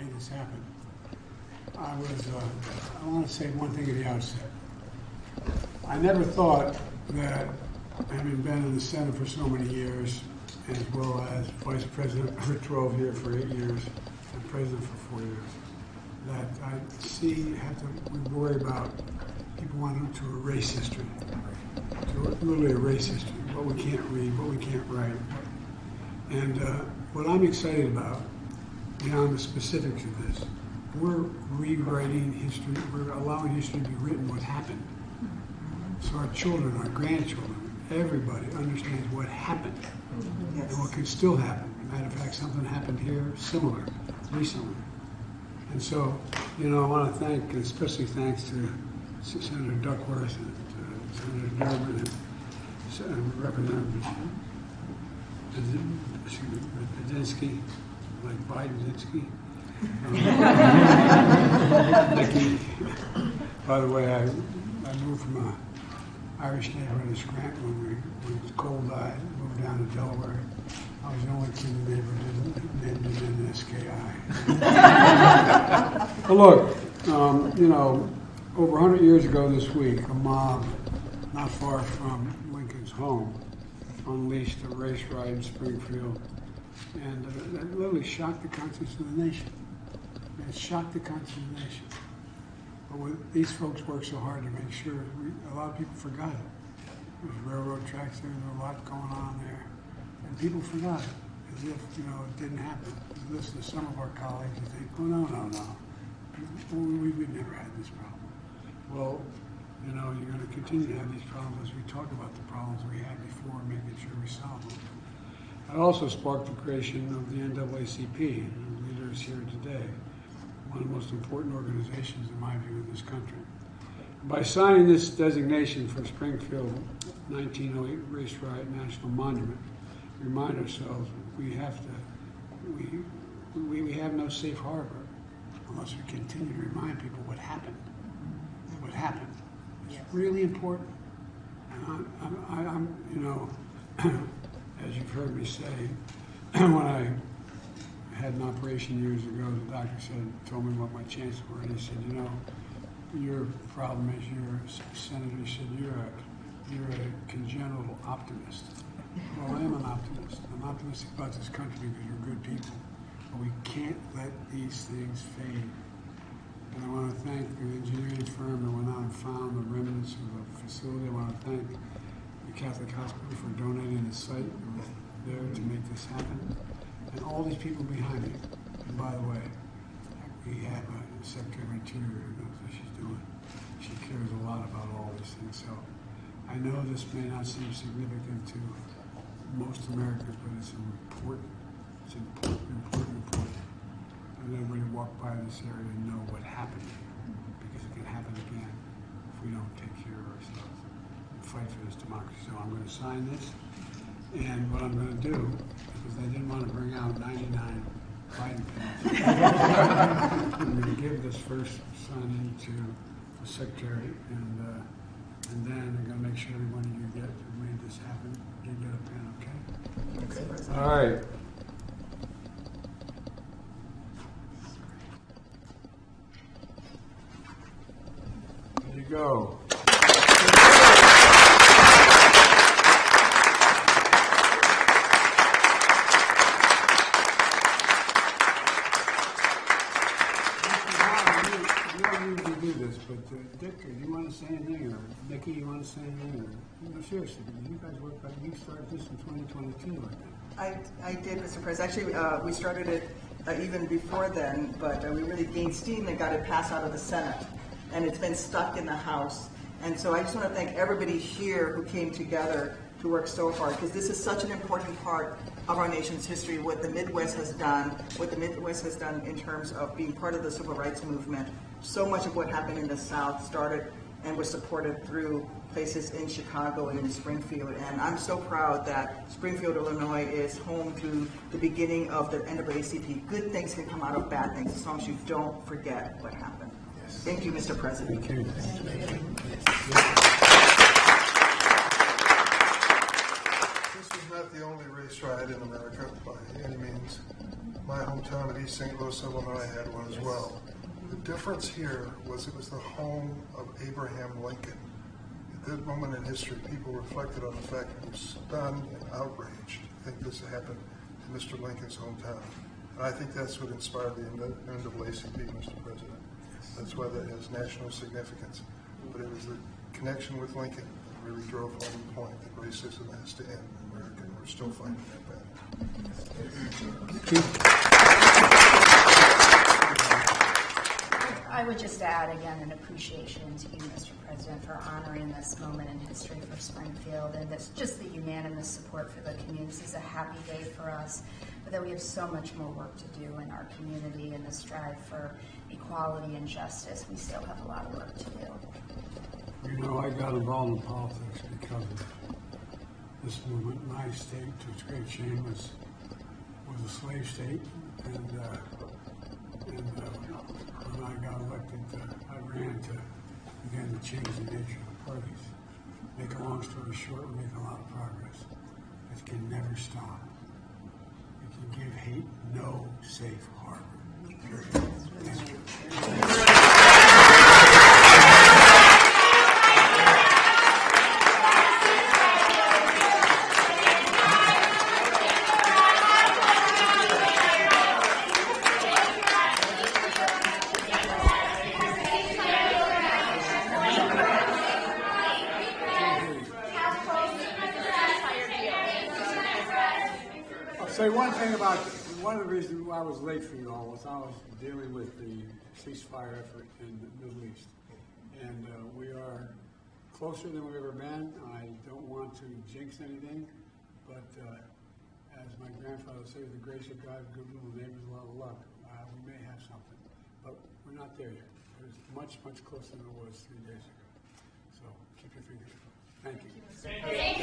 made this happen. I want to say one thing at the outset. I never thought that, having been in the Senate for so many years, as well as Vice President for 12 years, for 8 years, and President for 4 years, that I we worry about people wanting to erase history, to literally erase history, what we can't read, what we can't write. And what I'm excited about, beyond the specifics of this, we're rewriting history, we're allowing history to be written what happened. So our children, our grandchildren, everybody understands what happened and what can still happen. As a matter of fact, something happened here similar recently. And so, I want to thank, and especially thanks to Senator Duckworth and Senator Durbin and Representative Badinsky, like Biden-Dinsky. Nikki. By the way, I moved from an Irish neighborhood in Scranton when it was cold-eyed, moved down to Delaware. I was the only kid in the neighborhood that didn't SKI. But look, over 100 years ago this week, a mob not far from Lincoln's home unleashed a race riot in Springfield, and that literally shocked the conscience of the nation. It shocked the conscience of the nation. But these folks worked so hard to make sure, a lot of people forgot it. There was railroad tracks there, there was a lot going on there. And people forgot it, as if, it didn't happen. You listen to some of our colleagues and think, oh, no. We've never had this problem. Well, you're going to continue to have these problems as we talk about the problems we had before, making sure we solve them. It also sparked the creation of the NAACP, and leaders here today, one of the most important organizations, in my view, in this country. By signing this designation for Springfield 1908 Race Riot National Monument, we remind ourselves we have no safe harbor unless we continue to remind people what happened. What happened. It's really important. And I'm as you've heard me say, when I had an operation years ago, the doctor told me what my chances were, and he said, your problem is you're a senator. He said, you're a congenital optimist. Well, I am an optimist. I'm optimistic about this country because we're good people, but we can't let these things fade. And I want to thank the engineering firm that went out and found the remnants of the facility. I want to thank the Catholic Hospital for donating the site there to make this happen. And all these people behind me. And by the way, we have a Secretary of Interior who knows what she's doing. She cares a lot about all these things. So I know this may not seem significant to most Americans, but it's important. It's important. And everybody walk by this area and know what happened, because it can happen again if we don't take care of ourselves and fight for this democracy. So I'm going to sign this, and what I'm going to do, because I didn't want to bring out 99 Biden pens, I'm going to give this first signing to the Secretary, and then I'm going to make sure everyone you get who made this happen, you get a pen, okay? All right. There you go. Dick, do you want to say anything, or Nikki, you want to say anything, or seriously, you guys worked, you started this in 2022, I think. I did, Mr. President. Actually, we started it even before then, but we really gained steam and got it passed out of the Senate, and it's been stuck in the House. And so I just want to thank everybody here who came together to work so hard, because this is such an important part of our nation's history, what the Midwest has done in terms of being part of the civil rights movement. So much of what happened in the South started and was supported through places in Chicago and in Springfield. And I'm so proud that Springfield, Illinois is home to the beginning of the NAACP. Good things can come out of bad things as long as you don't forget what happened. Yes. Thank you, Mr. President. Thank you. This was not the only race riot in America by any means. my hometown of East St. Louis, Illinois had one as well. The difference here was it was the home of Abraham Lincoln. At that moment in history, people reflected on the fact that they were stunned and outraged to think this happened to Mr. Lincoln's hometown. And I think that's what inspired the NAACP, Mr. President. That's why that has national significance. But it was the connection with Lincoln that really drove home the point that racism has to end in America, and we're still fighting that battle. I would just add again an appreciation to you, Mr. President, for honoring this moment in history for Springfield and this just the unanimous support for the community. This is a happy day for us, but that we have so much more work to do in our community and the strive for equality and justice. We still have a lot of work to do. You know, I got involved in politics because of this movement. My state, to its great shame, was a slave state, and when I got elected, I ran to begin to change the nature of the parties. Make a long story short, we're making a lot of progress. It can never stop. It can give hate no safe harbor. Period. Thank you. Say one thing about one of the reasons why I was late for you all was I was dealing with the ceasefire effort in the Middle East, and we are closer than we've ever been. I don't want to jinx anything, but as my grandfather said, with the grace of God, good little neighbors, a lot of luck. We may have something, but we're not there yet. It's much, much closer than it was 3 days ago. So keep your fingers crossed. Thank you.